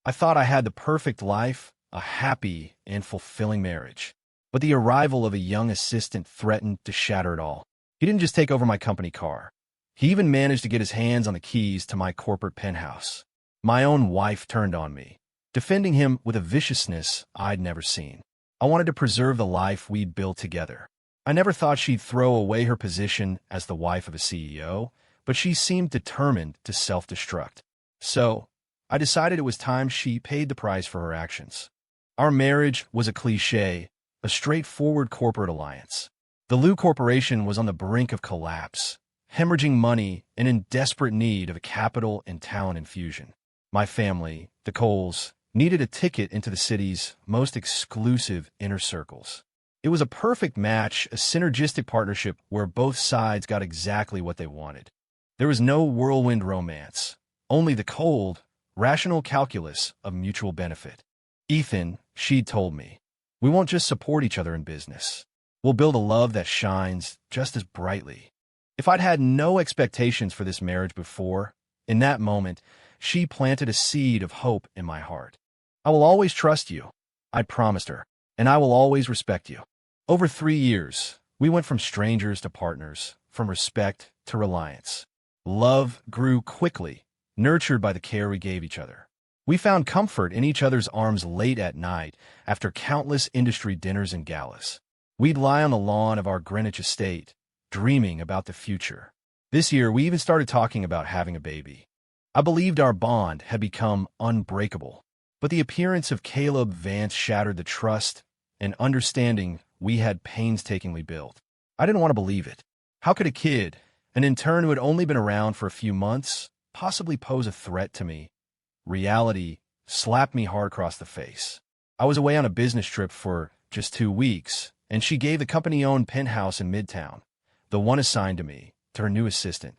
I thought I had the perfect life, a happy and fulfilling marriage. But the arrival of a young assistant threatened to shatter it all. He didn't just take over my company car. He even managed to get his hands on the keys to my corporate penthouse. My own wife turned on me, defending him with a viciousness I'd never seen. I wanted to preserve the life we'd built together. I never thought she'd throw away her position as the wife of a CEO, but she seemed determined to self-destruct. So, I decided it was time she paid the price for her actions. Our marriage was a cliché, a straightforward corporate alliance. The Liu Corporation was on the brink of collapse, hemorrhaging money and in desperate need of a capital and talent infusion. My family, the Coles, needed a ticket into the city's most exclusive inner circles. It was a perfect match, a synergistic partnership where both sides got exactly what they wanted. There was no whirlwind romance, only the cold, rational calculus of mutual benefit. Ethan, she'd told me, we won't just support each other in business. We'll build a love that shines just as brightly. If I'd had no expectations for this marriage before, in that moment, she planted a seed of hope in my heart. I will always trust you, I promised her, and I will always respect you. Over 3 years, we went from strangers to partners, from respect to reliance. Love grew quickly, nurtured by the care we gave each other. We found comfort in each other's arms late at night after countless industry dinners and galas. We'd lie on the lawn of our Greenwich estate, dreaming about the future. This year, we even started talking about having a baby. I believed our bond had become unbreakable, but the appearance of Caleb Vance shattered the trust and understanding we had painstakingly built. I didn't want to believe it. How could a kid, an intern who had only been around for a few months, possibly pose a threat to me? Reality slapped me hard across the face. I was away on a business trip for just 2 weeks, and she gave the company-owned penthouse in Midtown, the one assigned to me, to her new assistant.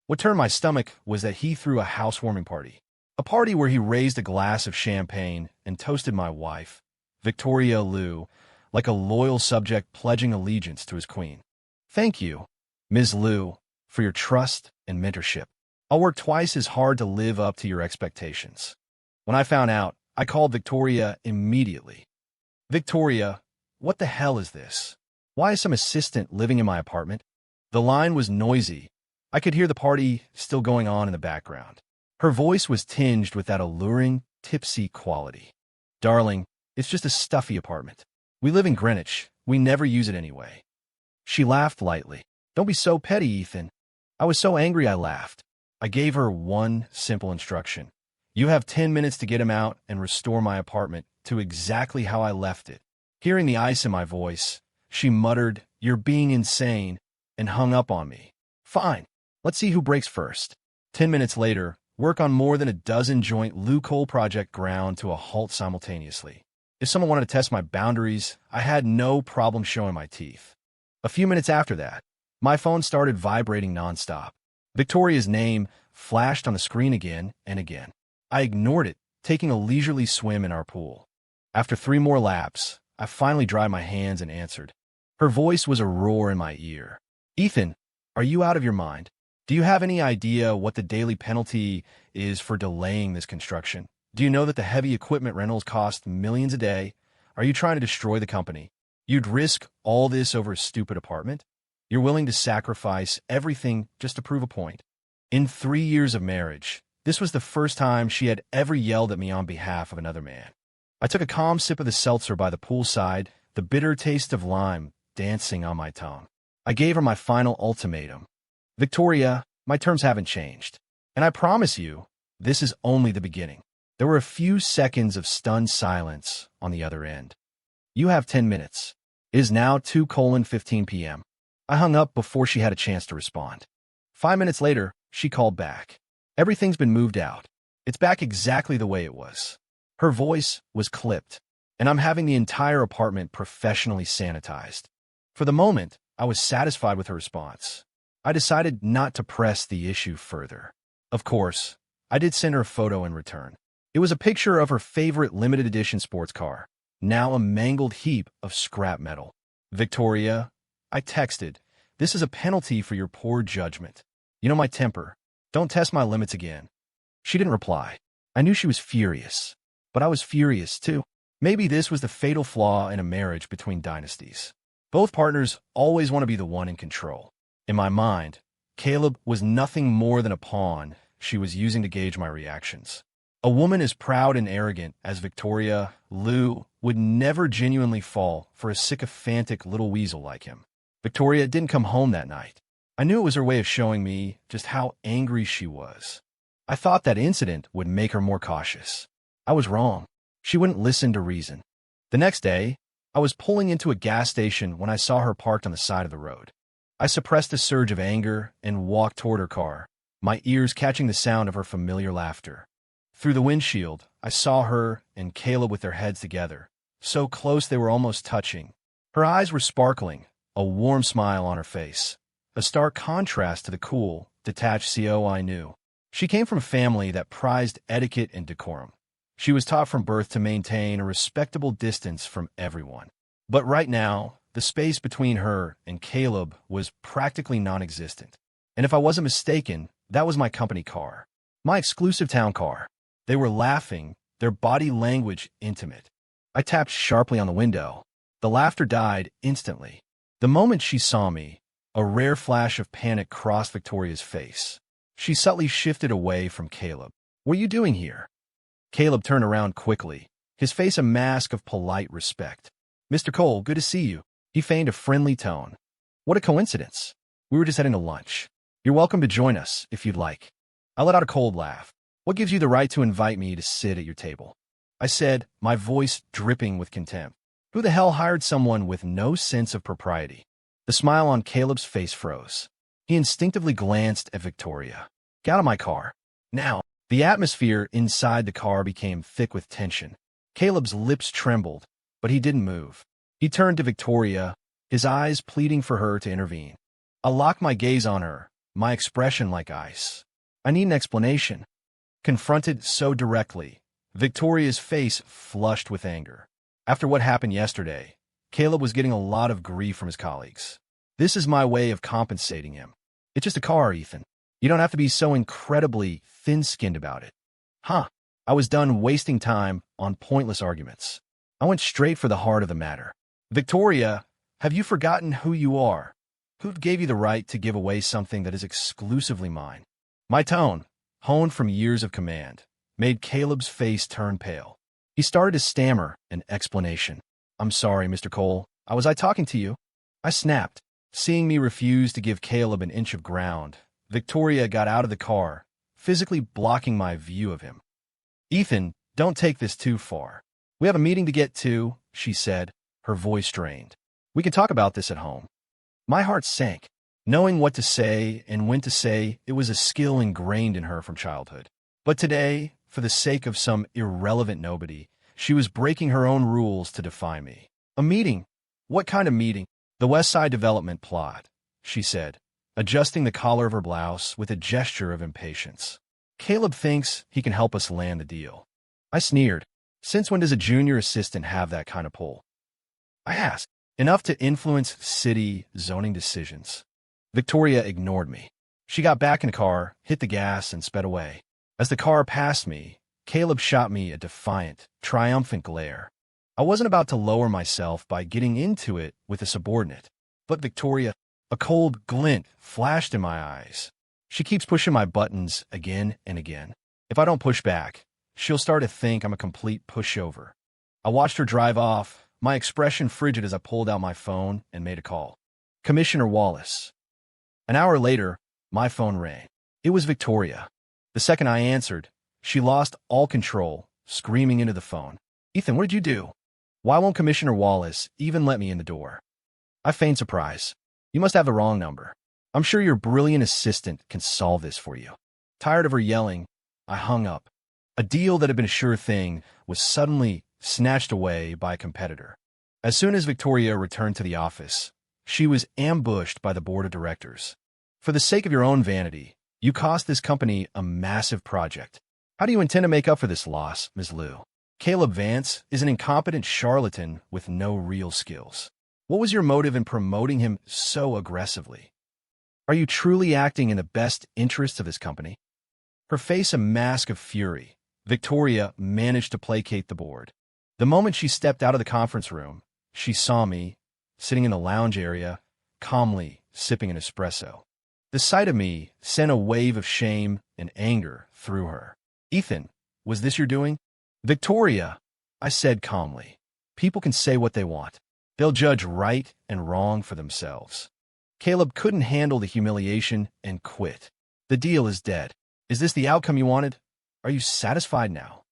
What turned my stomach was that he threw a housewarming party. A party where he raised a glass of champagne and toasted my wife, Victoria Liu, like a loyal subject pledging allegiance to his queen. Thank you, Ms. Liu, for your trust and mentorship. I'll work twice as hard to live up to your expectations. When I found out, I called Victoria immediately. Victoria, what the hell is this? Why is some assistant living in my apartment? The line was noisy. I could hear the party still going on in the background. Her voice was tinged with that alluring, tipsy quality. Darling, it's just a stuffy apartment. We live in Greenwich. We never use it anyway. She laughed lightly. Don't be so petty, Ethan. I was so angry I laughed. I gave her one simple instruction. You have 10 minutes to get him out and restore my apartment to exactly how I left it. Hearing the ice in my voice, she muttered, "You're being insane," and hung up on me. Fine. Let's see who breaks first. 10 minutes later, work on more than a dozen joint Liu coal project ground to a halt simultaneously. If someone wanted to test my boundaries, I had no problem showing my teeth. A few minutes after that, my phone started vibrating nonstop. Victoria's name flashed on the screen again and again. I ignored it, taking a leisurely swim in our pool. After 3 more laps, I finally dried my hands and answered. Her voice was a roar in my ear. Ethan, are you out of your mind? Do you have any idea what the daily penalty is for delaying this construction? Do you know that the heavy equipment rentals cost millions a day? Are you trying to destroy the company? You'd risk all this over a stupid apartment? You're willing to sacrifice everything just to prove a point. In 3 years of marriage, this was the first time she had ever yelled at me on behalf of another man. I took a calm sip of the seltzer by the poolside, the bitter taste of lime dancing on my tongue. I gave her my final ultimatum. Victoria, my terms haven't changed. And I promise you, this is only the beginning. There were a few seconds of stunned silence on the other end. You have 10 minutes. It is now 2:15 p.m. I hung up before she had a chance to respond. 5 minutes later, she called back. Everything's been moved out. It's back exactly the way it was. Her voice was clipped, and I'm having the entire apartment professionally sanitized. For the moment, I was satisfied with her response. I decided not to press the issue further. Of course, I did send her a photo in return. It was a picture of her favorite limited edition sports car, now a mangled heap of scrap metal. Victoria, I texted, this is a penalty for your poor judgment. You know my temper. Don't test my limits again. She didn't reply. I knew she was furious. But I was furious, too. Maybe this was the fatal flaw in a marriage between dynasties. Both partners always want to be the one in control. In my mind, Caleb was nothing more than a pawn she was using to gauge my reactions. A woman as proud and arrogant as Victoria, Lou, would never genuinely fall for a sycophantic little weasel like him. Victoria didn't come home that night. I knew it was her way of showing me just how angry she was. I thought that incident would make her more cautious. I was wrong. She wouldn't listen to reason. The next day, I was pulling into a gas station when I saw her parked on the side of the road. I suppressed a surge of anger and walked toward her car, my ears catching the sound of her familiar laughter. Through the windshield, I saw her and Caleb with their heads together, so close they were almost touching. Her eyes were sparkling, a warm smile on her face, a stark contrast to the cool, detached CO I knew. She came from a family that prized etiquette and decorum. She was taught from birth to maintain a respectable distance from everyone. But right now, the space between her and Caleb was practically non-existent. And if I wasn't mistaken, that was my company car, my exclusive town car. They were laughing, their body language intimate. I tapped sharply on the window. The laughter died instantly. The moment she saw me, a rare flash of panic crossed Victoria's face. She subtly shifted away from Caleb. "What are you doing here?" Caleb turned around quickly, his face a mask of polite respect. "Mr. Cole, good to see you." He feigned a friendly tone. "What a coincidence. We were just heading to lunch. You're welcome to join us, if you'd like." I let out a cold laugh. "What gives you the right to invite me to sit at your table?" I said, my voice dripping with contempt. Who the hell hired someone with no sense of propriety? The smile on Caleb's face froze. He instinctively glanced at Victoria. "Get out of my car. Now." The atmosphere inside the car became thick with tension. Caleb's lips trembled, but he didn't move. He turned to Victoria, his eyes pleading for her to intervene. I locked my gaze on her, my expression like ice. "I need an explanation." Confronted so directly, Victoria's face flushed with anger. After what happened yesterday, Caleb was getting a lot of grief from his colleagues. "This is my way of compensating him. It's just a car, Ethan. You don't have to be so incredibly thin-skinned about it." I was done wasting time on pointless arguments. I went straight for the heart of the matter. "Victoria, have you forgotten who you are? Who gave you the right to give away something that is exclusively mine?" My tone, honed from years of command, made Caleb's face turn pale. He started to stammer an explanation. "I'm sorry, Mr. Cole. Was I talking to you?" I snapped. Seeing me refuse to give Caleb an inch of ground, Victoria got out of the car, physically blocking my view of him. "Ethan, don't take this too far. We have a meeting to get to," she said, her voice strained. "We can talk about this at home." My heart sank. Knowing what to say and when to say it was a skill ingrained in her from childhood. But today, for the sake of some irrelevant nobody, she was breaking her own rules to defy me. "A meeting? What kind of meeting?" "The West Side Development plot," she said, adjusting the collar of her blouse with a gesture of impatience. "Caleb thinks he can help us land the deal." I sneered. "Since when does a junior assistant have that kind of pull?" I asked. "Enough to influence city zoning decisions." Victoria ignored me. She got back in the car, hit the gas, and sped away. As the car passed me, Caleb shot me a defiant, triumphant glare. I wasn't about to lower myself by getting into it with a subordinate. But Victoria, a cold glint flashed in my eyes. She keeps pushing my buttons again and again. If I don't push back, she'll start to think I'm a complete pushover. I watched her drive off, my expression frigid as I pulled out my phone and made a call. "Commissioner Wallace." An hour later, my phone rang. It was Victoria. The second I answered, she lost all control, screaming into the phone. "Ethan, what did you do? Why won't Commissioner Wallace even let me in the door?" I feigned surprise. "You must have the wrong number. I'm sure your brilliant assistant can solve this for you." Tired of her yelling, I hung up. A deal that had been a sure thing was suddenly snatched away by a competitor. As soon as Victoria returned to the office, she was ambushed by the board of directors. "For the sake of your own vanity, you cost this company a massive project. How do you intend to make up for this loss, Ms. Liu? Caleb Vance is an incompetent charlatan with no real skills. What was your motive in promoting him so aggressively? Are you truly acting in the best interests of this company?" Her face a mask of fury, Victoria managed to placate the board. The moment she stepped out of the conference room, she saw me, sitting in the lounge area, calmly sipping an espresso. The sight of me sent a wave of shame and anger through her. "Ethan, was this your doing?" "Victoria," I said calmly. "People can say what they want. They'll judge right and wrong for themselves." Caleb couldn't handle the humiliation and quit. "The deal is dead. Is this the outcome you wanted? Are you satisfied now?"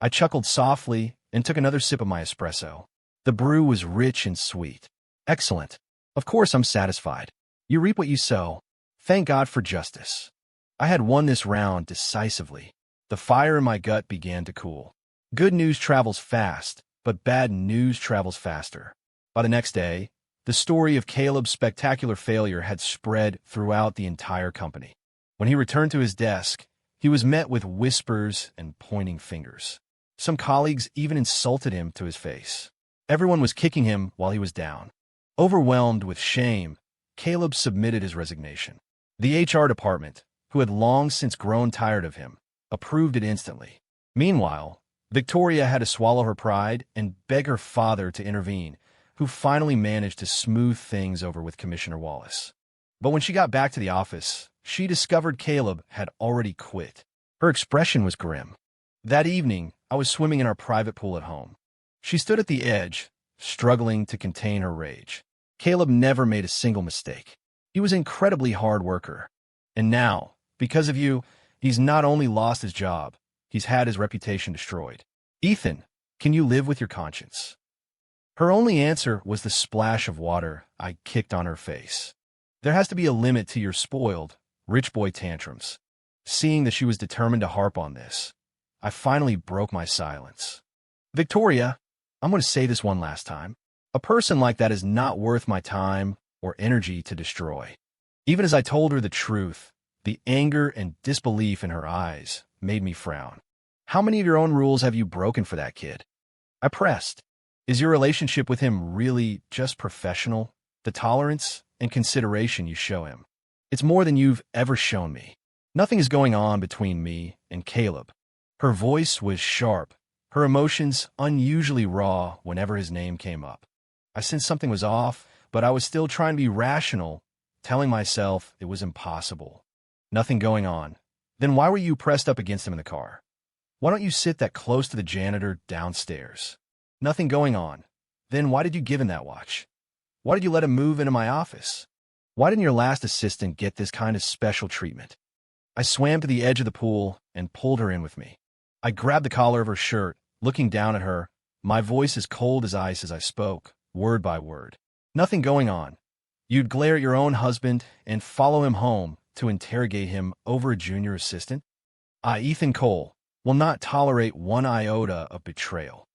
I chuckled softly and took another sip of my espresso. The brew was rich and sweet. "Excellent. Of course I'm satisfied. You reap what you sow. Thank God for justice." I had won this round decisively. The fire in my gut began to cool. Good news travels fast, but bad news travels faster. By the next day, the story of Caleb's spectacular failure had spread throughout the entire company. When he returned to his desk, he was met with whispers and pointing fingers. Some colleagues even insulted him to his face. Everyone was kicking him while he was down. Overwhelmed with shame, Caleb submitted his resignation. The HR department, who had long since grown tired of him, approved it instantly. Meanwhile, Victoria had to swallow her pride and beg her father to intervene, who finally managed to smooth things over with Commissioner Wallace. But when she got back to the office, she discovered Caleb had already quit. Her expression was grim. That evening, I was swimming in our private pool at home. She stood at the edge, struggling to contain her rage. Caleb never made a single mistake. He was an incredibly hard worker. And now, because of you, he's not only lost his job, he's had his reputation destroyed. "Ethan, can you live with your conscience?" Her only answer was the splash of water I kicked on her face. There has to be a limit to your spoiled, rich boy tantrums. Seeing that she was determined to harp on this, I finally broke my silence. "Victoria, I'm going to say this one last time. A person like that is not worth my time or energy to destroy." Even as I told her the truth, the anger and disbelief in her eyes made me frown. "How many of your own rules have you broken for that kid?" I pressed. "Is your relationship with him really just professional? The tolerance and consideration you show him. It's more than you've ever shown me. Nothing is going on between me and Caleb." Her voice was sharp, her emotions unusually raw whenever his name came up. I sensed something was off, but I was still trying to be rational, telling myself it was impossible. "Nothing going on. Then why were you pressed up against him in the car? Why don't you sit that close to the janitor downstairs?" "Nothing going on. Then why did you give him that watch? Why did you let him move into my office? Why didn't your last assistant get this kind of special treatment?" I swam to the edge of the pool and pulled her in with me. I grabbed the collar of her shirt, looking down at her, my voice as cold as ice as I spoke, word by word. "Nothing going on. You'd glare at your own husband and follow him home to interrogate him over a junior assistant? I, Ethan Cole, will not tolerate one iota of betrayal.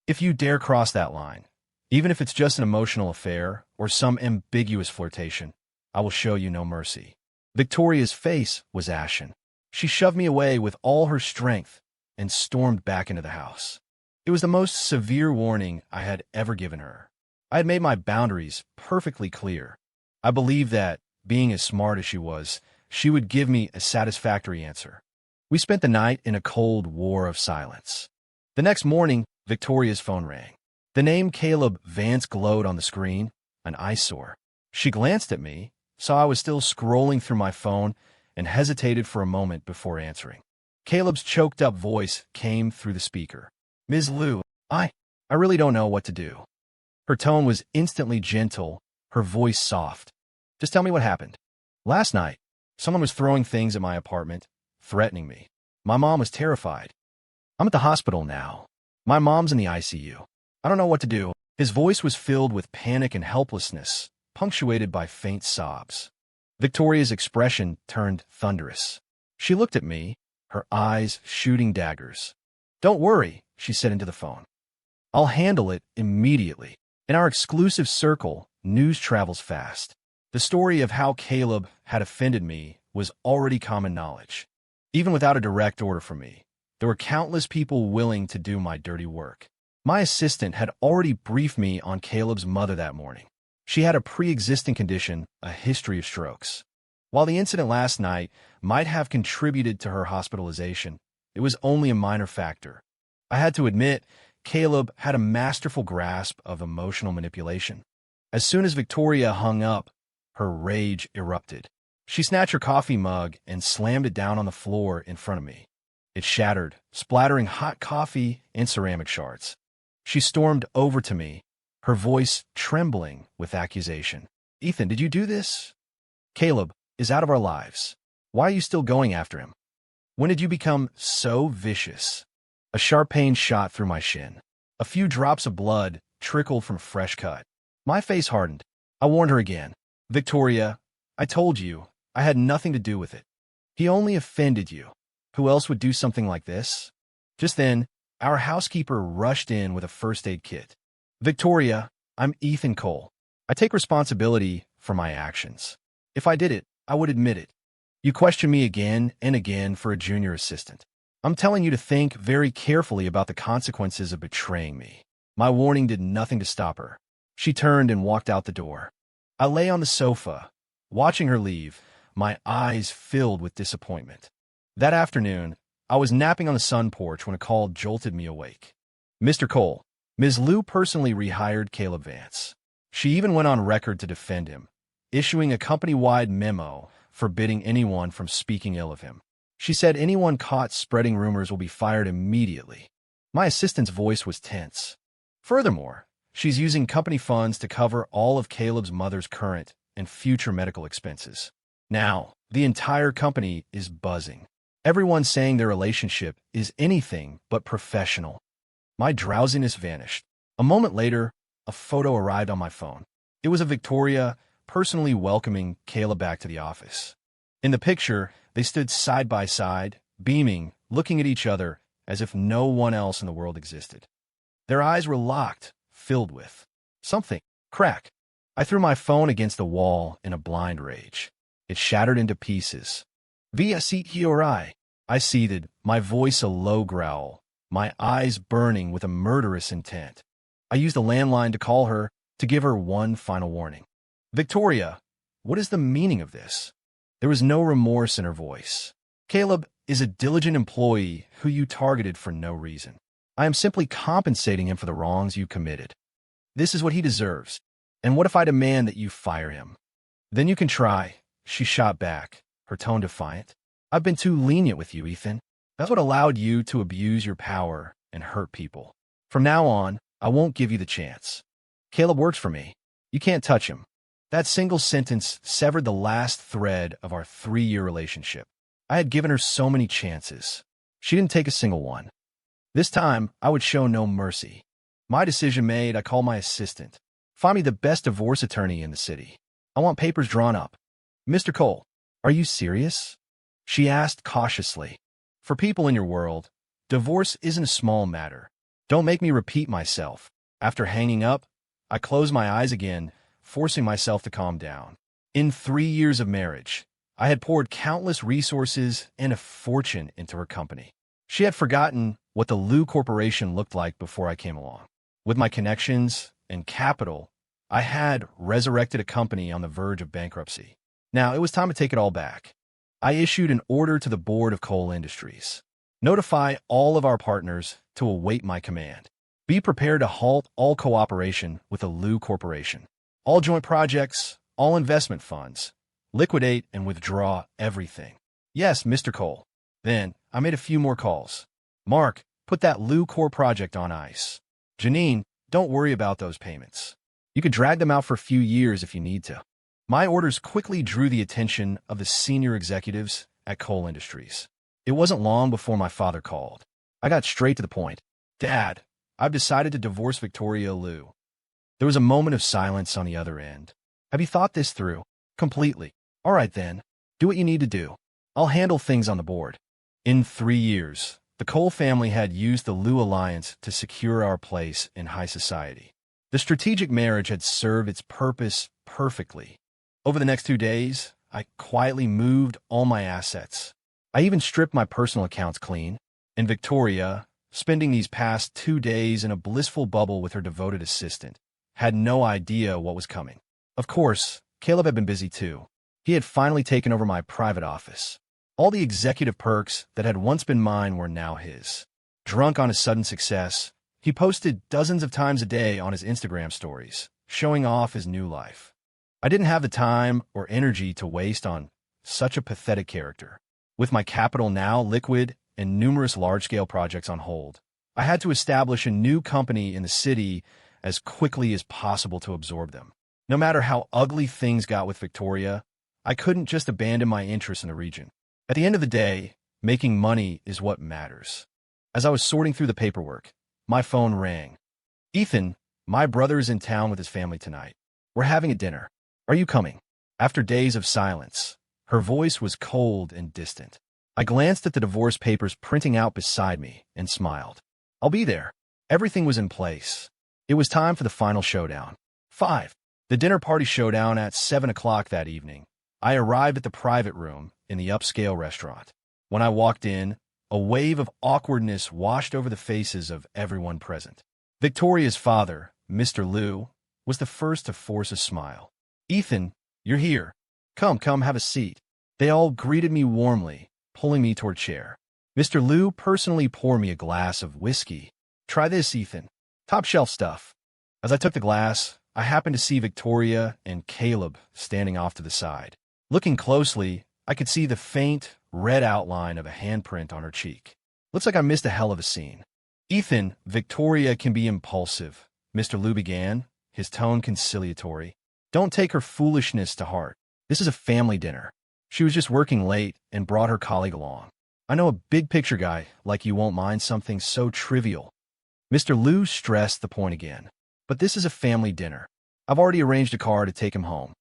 If you dare cross that line, even if it's just an emotional affair or some ambiguous flirtation, I will show you no mercy." Victoria's face was ashen. She shoved me away with all her strength and stormed back into the house. It was the most severe warning I had ever given her. I had made my boundaries perfectly clear. I believed that, being as smart as she was, she would give me a satisfactory answer. We spent the night in a cold war of silence. The next morning, Victoria's phone rang. The name Caleb Vance glowed on the screen, an eyesore. She glanced at me, saw I was still scrolling through my phone, and hesitated for a moment before answering. Caleb's choked-up voice came through the speaker. "Ms. Liu, I really don't know what to do." Her tone was instantly gentle, her voice soft. "Just tell me what happened." "Last night, someone was throwing things at my apartment, threatening me. My mom was terrified. I'm at the hospital now. My mom's in the ICU. I don't know what to do." His voice was filled with panic and helplessness, punctuated by faint sobs. Victoria's expression turned thunderous. She looked at me, her eyes shooting daggers. "Don't worry," she said into the phone. "I'll handle it immediately." In our exclusive circle, news travels fast. The story of how Caleb had offended me was already common knowledge. Even without a direct order from me, there were countless people willing to do my dirty work. My assistant had already briefed me on Caleb's mother that morning. She had a pre-existing condition, a history of strokes. While the incident last night might have contributed to her hospitalization, It was only a minor factor. I had to admit, Caleb had a masterful grasp of emotional manipulation. As soon as Victoria hung up, her rage erupted. She snatched her coffee mug and slammed it down on the floor in front of me. It shattered, splattering hot coffee and ceramic shards. She stormed over to me, her voice trembling with accusation. "Ethan, did you do this? Caleb is out of our lives. Why are you still going after him? When did you become so vicious?" A sharp pain shot through my shin. A few drops of blood trickled from a fresh cut. My face hardened. I warned her again. "Victoria, I told you I had nothing to do with it. He only offended you. Who else would do something like this?" Just then, our housekeeper rushed in with a first aid kit. "Victoria, I'm Ethan Cole. I take responsibility for my actions. If I did it, I would admit it. You question me again and again for a junior assistant. I'm telling you to think very carefully about the consequences of betraying me." My warning did nothing to stop her. She turned and walked out the door. I lay on the sofa, watching her leave, my eyes filled with disappointment. That afternoon, I was napping on the sun porch when a call jolted me awake. "Mr. Cole, Ms. Liu personally rehired Caleb Vance. She even went on record to defend him, issuing a company-wide memo forbidding anyone from speaking ill of him. She said anyone caught spreading rumors will be fired immediately." My assistant's voice was tense. "Furthermore, she's using company funds to cover all of Caleb's mother's current and future medical expenses. Now, the entire company is buzzing. Everyone's saying their relationship is anything but professional." My drowsiness vanished. A moment later, a photo arrived on my phone. It was of Victoria personally welcoming Caleb back to the office. In the picture, they stood side by side, beaming, looking at each other as if no one else in the world existed. Their eyes were locked, filled with something. Crack. I threw my phone against the wall in a blind rage. It shattered into pieces. "Via seat hiorai." I seethed, my voice a low growl, my eyes burning with a murderous intent. I used a landline to call her, to give her one final warning. "Victoria, what is the meaning of this?" There was no remorse in her voice. "Caleb is a diligent employee who you targeted for no reason. I am simply compensating him for the wrongs you committed. This is what he deserves. And what if I demand that you fire him?" "Then you can try," she shot back, her tone defiant. "I've been too lenient with you, Ethan. That's what allowed you to abuse your power and hurt people. From now on, I won't give you the chance. Caleb works for me. You can't touch him." That single sentence severed the last thread of our 3-year relationship. I had given her so many chances. She didn't take a single one. This time, I would show no mercy. My decision made, I called my assistant. "Find me the best divorce attorney in the city. I want papers drawn up." "Mr. Cole, are you serious?" she asked cautiously. "For people in your world, divorce isn't a small matter. Don't make me repeat myself." After hanging up, I closed my eyes again, forcing myself to calm down. In 3 years of marriage, I had poured countless resources and a fortune into her company. She had forgotten what the Liu Corporation looked like before I came along. With my connections and capital, I had resurrected a company on the verge of bankruptcy. Now, it was time to take it all back. I issued an order to the board of Coal Industries. Notify all of our partners to await my command. Be prepared to halt all cooperation with the Liu Corporation. All joint projects, all investment funds. Liquidate and withdraw everything. "Yes, Mr. Cole." Then, I made a few more calls. "Mark, put that Liu Corp project on ice. Janine, don't worry about those payments. You could drag them out for a few years if you need to." My orders quickly drew the attention of the senior executives at Coal Industries. It wasn't long before my father called. I got straight to the point. "Dad, I've decided to divorce Victoria Liu." There was a moment of silence on the other end. "Have you thought this through?" "Completely." "All right then, do what you need to do. I'll handle things on the board." In 3 years, the Cole family had used the Liu alliance to secure our place in high society. The strategic marriage had served its purpose perfectly. Over the next 2 days, I quietly moved all my assets. I even stripped my personal accounts clean. And Victoria, spending these past 2 days in a blissful bubble with her devoted assistant, had no idea what was coming. Of course, Caleb had been busy too. He had finally taken over my private office. All the executive perks that had once been mine were now his. Drunk on his sudden success, he posted dozens of times a day on his Instagram stories, showing off his new life. I didn't have the time or energy to waste on such a pathetic character. With my capital now liquid and numerous large-scale projects on hold, I had to establish a new company in the city as quickly as possible to absorb them. No matter how ugly things got with Victoria, I couldn't just abandon my interest in the region. At the end of the day, making money is what matters. As I was sorting through the paperwork, my phone rang. "Ethan, my brother is in town with his family tonight. We're having a dinner. Are you coming?" After days of silence, her voice was cold and distant. I glanced at the divorce papers printing out beside me and smiled. "I'll be there." Everything was in place. It was time for the final showdown. 5. The dinner party showdown at 7 o'clock that evening. I arrived at the private room in the upscale restaurant. When I walked in, a wave of awkwardness washed over the faces of everyone present. Victoria's father, Mr. Liu, was the first to force a smile. "Ethan, you're here. Come, have a seat." They all greeted me warmly, pulling me toward a chair. Mr. Liu personally poured me a glass of whiskey. "Try this, Ethan. Top shelf stuff." As I took the glass, I happened to see Victoria and Caleb standing off to the side. Looking closely, I could see the faint, red outline of a handprint on her cheek. "Looks like I missed a hell of a scene." "Ethan, Victoria can be impulsive," Mr. Liu began, his tone conciliatory. "Don't take her foolishness to heart. This is a family dinner. She was just working late and brought her colleague along. I know a big-picture guy like you won't mind something so trivial." Mr. Liu stressed the point again. "But this is a family dinner. I've already arranged a car to take him home."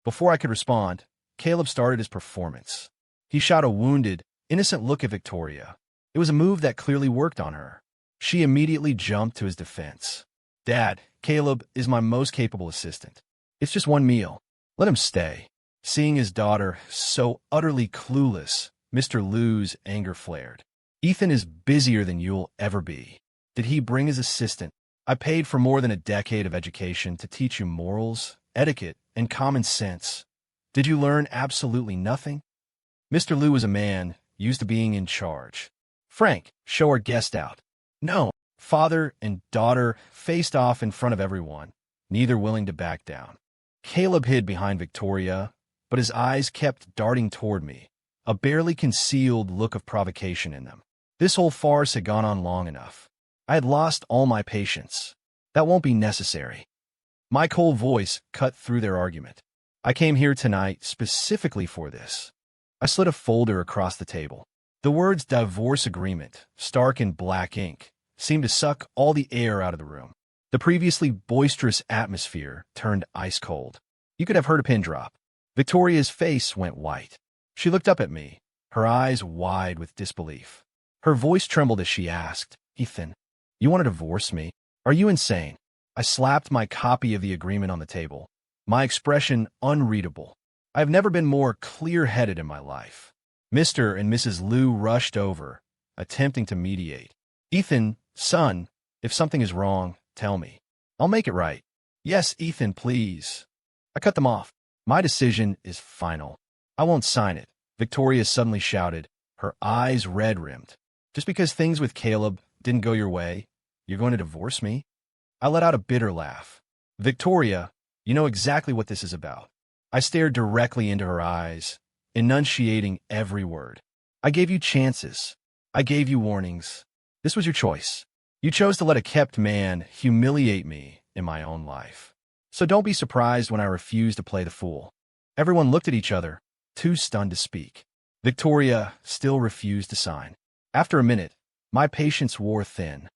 Before I could respond, Caleb started his performance. He shot a wounded, innocent look at Victoria. It was a move that clearly worked on her. She immediately jumped to his defense. "Dad, Caleb is my most capable assistant. It's just one meal. Let him stay." Seeing his daughter so utterly clueless, Mr. Liu's anger flared. "Ethan is busier than you'll ever be. Did he bring his assistant? I paid for more than a decade of education to teach you morals, etiquette, and common sense. Did you learn absolutely nothing?" Mr. Liu was a man used to being in charge. "Frank, show our guest out." No. Father and daughter faced off in front of everyone, neither willing to back down. Caleb hid behind Victoria, but his eyes kept darting toward me, a barely concealed look of provocation in them. This whole farce had gone on long enough. I had lost all my patience. "That won't be necessary." My cold voice cut through their argument. "I came here tonight specifically for this." I slid a folder across the table. The words "divorce agreement," stark in black ink, seemed to suck all the air out of the room. The previously boisterous atmosphere turned ice cold. You could have heard a pin drop. Victoria's face went white. She looked up at me, her eyes wide with disbelief. Her voice trembled as she asked, "Ethan, you want to divorce me? Are you insane?" I slapped my copy of the agreement on the table, my expression unreadable. I've never been more clear-headed in my life. Mr. and Mrs. Liu rushed over, attempting to mediate. "Ethan, son, if something is wrong, tell me. I'll make it right." "Yes, Ethan, please." I cut them off. "My decision is final. I won't sign it," Victoria suddenly shouted, her eyes red-rimmed. "Just because things with Caleb didn't go your way, you're going to divorce me?" I let out a bitter laugh. "Victoria, you know exactly what this is about." I stared directly into her eyes, enunciating every word. "I gave you chances. I gave you warnings. This was your choice. You chose to let a kept man humiliate me in my own life. So don't be surprised when I refuse to play the fool." Everyone looked at each other, too stunned to speak. Victoria still refused to sign. After a minute, my patience wore thin.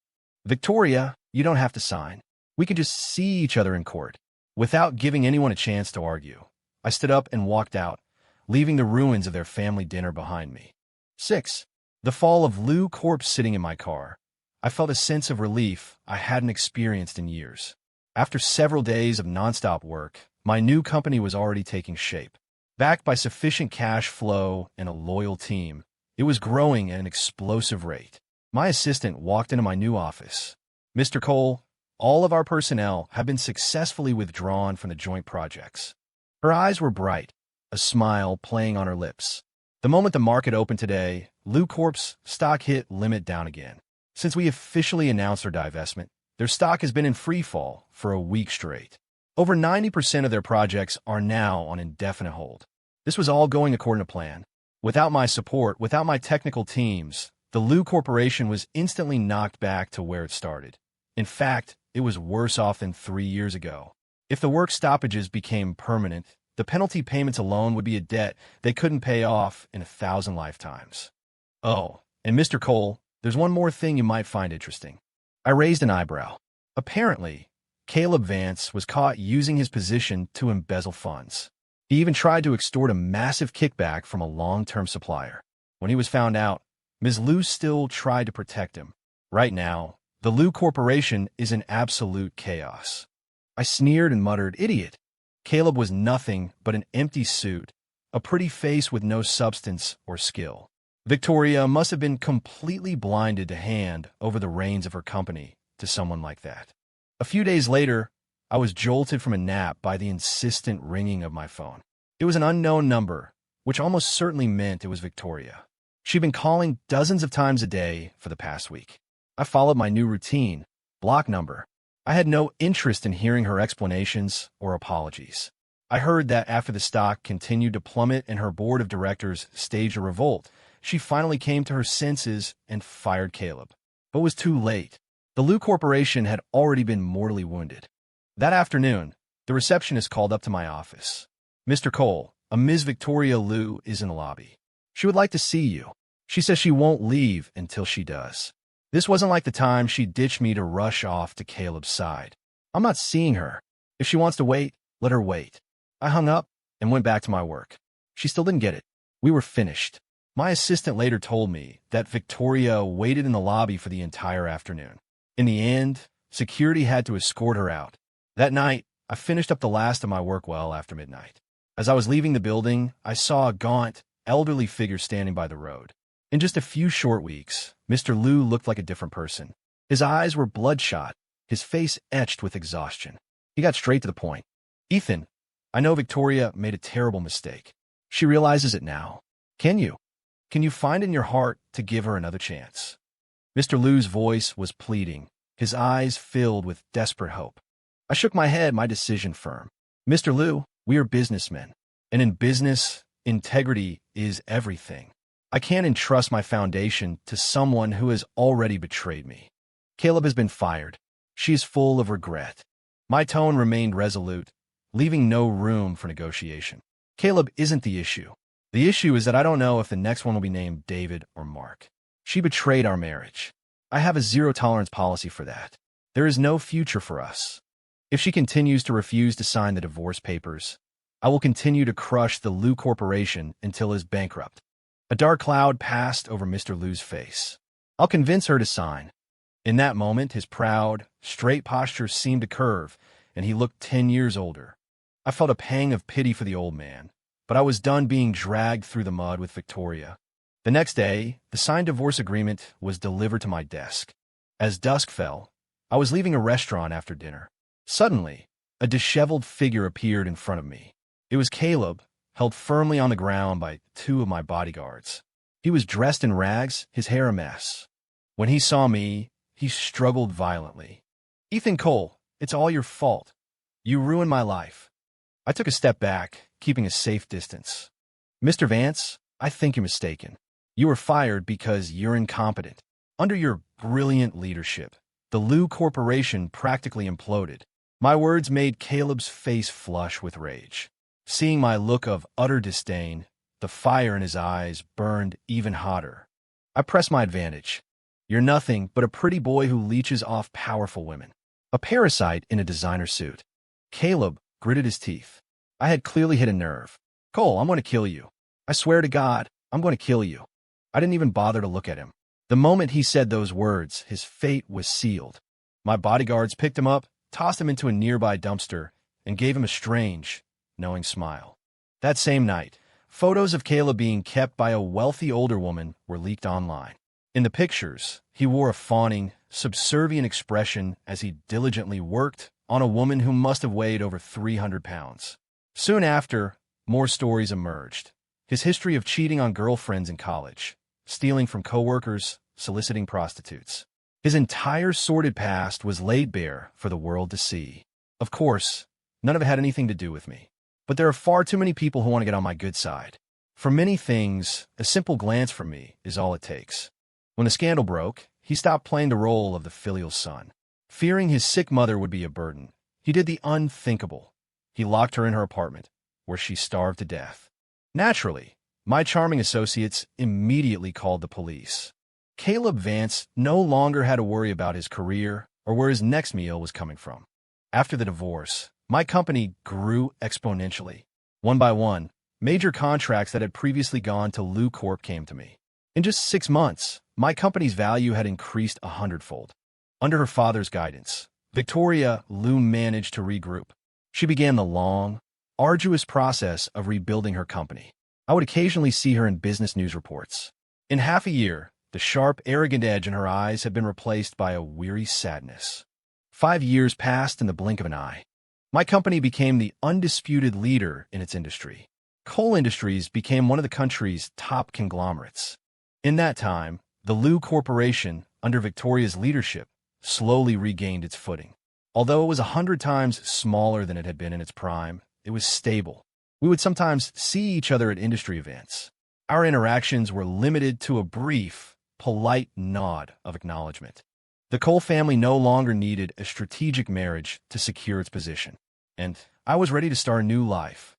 "Victoria, you don't have to sign. We can just see each other in court." Without giving anyone a chance to argue, I stood up and walked out, leaving the ruins of their family dinner behind me. 6. The fall of Liu corpse sitting in my car. I felt a sense of relief I hadn't experienced in years. After several days of nonstop work, my new company was already taking shape. Backed by sufficient cash flow and a loyal team, it was growing at an explosive rate. My assistant walked into my new office. "Mr. Cole, all of our personnel have been successfully withdrawn from the joint projects." Her eyes were bright, a smile playing on her lips. The moment the market opened today, Lou Corp's stock hit limit down again. Since we officially announced their divestment, their stock has been in free fall for a week straight. Over 90% of their projects are now on indefinite hold. This was all going according to plan. Without my support, without my technical teams, the Lou Corporation was instantly knocked back to where it started. In fact, it was worse off than 3 years ago. If the work stoppages became permanent, the penalty payments alone would be a debt they couldn't pay off in 1,000 lifetimes. Oh, and Mr. Cole, there's one more thing you might find interesting. I raised an eyebrow. Apparently, Caleb Vance was caught using his position to embezzle funds. He even tried to extort a massive kickback from a long-term supplier. When he was found out, Ms. Lou still tried to protect him. Right now, the Lou Corporation is in absolute chaos. I sneered and muttered, "Idiot." Caleb was nothing but an empty suit, a pretty face with no substance or skill. Victoria must have been completely blinded to hand over the reins of her company to someone like that. A few days later, I was jolted from a nap by the insistent ringing of my phone. It was an unknown number, which almost certainly meant it was Victoria. She'd been calling dozens of times a day for the past week. I followed my new routine, block number. I had no interest in hearing her explanations or apologies. I heard that after the stock continued to plummet and her board of directors staged a revolt, she finally came to her senses and fired Caleb. But it was too late. The Lou Corporation had already been mortally wounded. That afternoon, the receptionist called up to my office. "Mr. Cole, a Ms. Victoria Lou is in the lobby. She would like to see you. She says she won't leave until she does." This wasn't like the time she ditched me to rush off to Caleb's side. "I'm not seeing her. If she wants to wait, let her wait." I hung up and went back to my work. She still didn't get it. We were finished. My assistant later told me that Victoria waited in the lobby for the entire afternoon. In the end, security had to escort her out. That night, I finished up the last of my work well after midnight. As I was leaving the building, I saw a gaunt, elderly figure standing by the road. In just a few short weeks, Mr. Lou looked like a different person. His eyes were bloodshot, his face etched with exhaustion. He got straight to the point. "Ethan, I know Victoria made a terrible mistake. She realizes it now. Can you find in your heart to give her another chance?" Mr. Lou's voice was pleading, his eyes filled with desperate hope. I shook my head, my decision firm. "Mr. Lou, we are businessmen, and in business, integrity is everything. I can't entrust my foundation to someone who has already betrayed me. Caleb has been fired. She is full of regret." My tone remained resolute, leaving no room for negotiation. "Caleb isn't the issue. The issue is that I don't know if the next one will be named David or Mark. She betrayed our marriage. I have a zero-tolerance policy for that. There is no future for us. If she continues to refuse to sign the divorce papers, I will continue to crush the Lou Corporation until it is bankrupt." A dark cloud passed over Mr. Lou's face. "I'll convince her to sign." In that moment, his proud, straight posture seemed to curve, and he looked 10 years older. I felt a pang of pity for the old man, but I was done being dragged through the mud with Victoria. The next day, the signed divorce agreement was delivered to my desk. As dusk fell, I was leaving a restaurant after dinner. Suddenly, a disheveled figure appeared in front of me. It was Caleb, held firmly on the ground by 2 of my bodyguards. He was dressed in rags, his hair a mess. When he saw me, he struggled violently. "Ethan Cole, it's all your fault. You ruined my life." I took a step back, keeping a safe distance. "Mr. Vance, I think you're mistaken. You were fired because you're incompetent. Under your brilliant leadership, the Lou Corporation practically imploded." My words made Caleb's face flush with rage. Seeing my look of utter disdain, the fire in his eyes burned even hotter. I pressed my advantage. "You're nothing but a pretty boy who leeches off powerful women. A parasite in a designer suit." Caleb gritted his teeth. I had clearly hit a nerve. "Cole, I'm going to kill you. I swear to God, I'm going to kill you." I didn't even bother to look at him. The moment he said those words, his fate was sealed. My bodyguards picked him up, tossed him into a nearby dumpster, and gave him a strange, knowing smile. That same night, photos of Caleb being kept by a wealthy older woman were leaked online. In the pictures, he wore a fawning, subservient expression as he diligently worked on a woman who must have weighed over 300 pounds. Soon after, more stories emerged. his history of cheating on girlfriends in college, stealing from coworkers, soliciting prostitutes. His entire sordid past was laid bare for the world to see. Of course, none of it had anything to do with me. But there are far too many people who want to get on my good side. For many things, a simple glance from me is all it takes. When the scandal broke, he stopped playing the role of the filial son. Fearing his sick mother would be a burden, he did the unthinkable. He locked her in her apartment, where she starved to death. Naturally, my charming associates immediately called the police. Caleb Vance no longer had to worry about his career or where his next meal was coming from. After the divorce, my company grew exponentially. One by one, major contracts that had previously gone to Lou Corp came to me. In just 6 months, my company's value had increased 100-fold. Under her father's guidance, Victoria Lou managed to regroup. She began the long, arduous process of rebuilding her company. I would occasionally see her in business news reports. In half a year, the sharp, arrogant edge in her eyes had been replaced by a weary sadness. 5 years passed in the blink of an eye. My company became the undisputed leader in its industry. Coal Industries became one of the country's top conglomerates. In that time, the Lou Corporation, under Victoria's leadership, slowly regained its footing. Although it was 100 times smaller than it had been in its prime, it was stable. We would sometimes see each other at industry events. Our interactions were limited to a brief, polite nod of acknowledgement. The Cole family no longer needed a strategic marriage to secure its position, and I was ready to start a new life.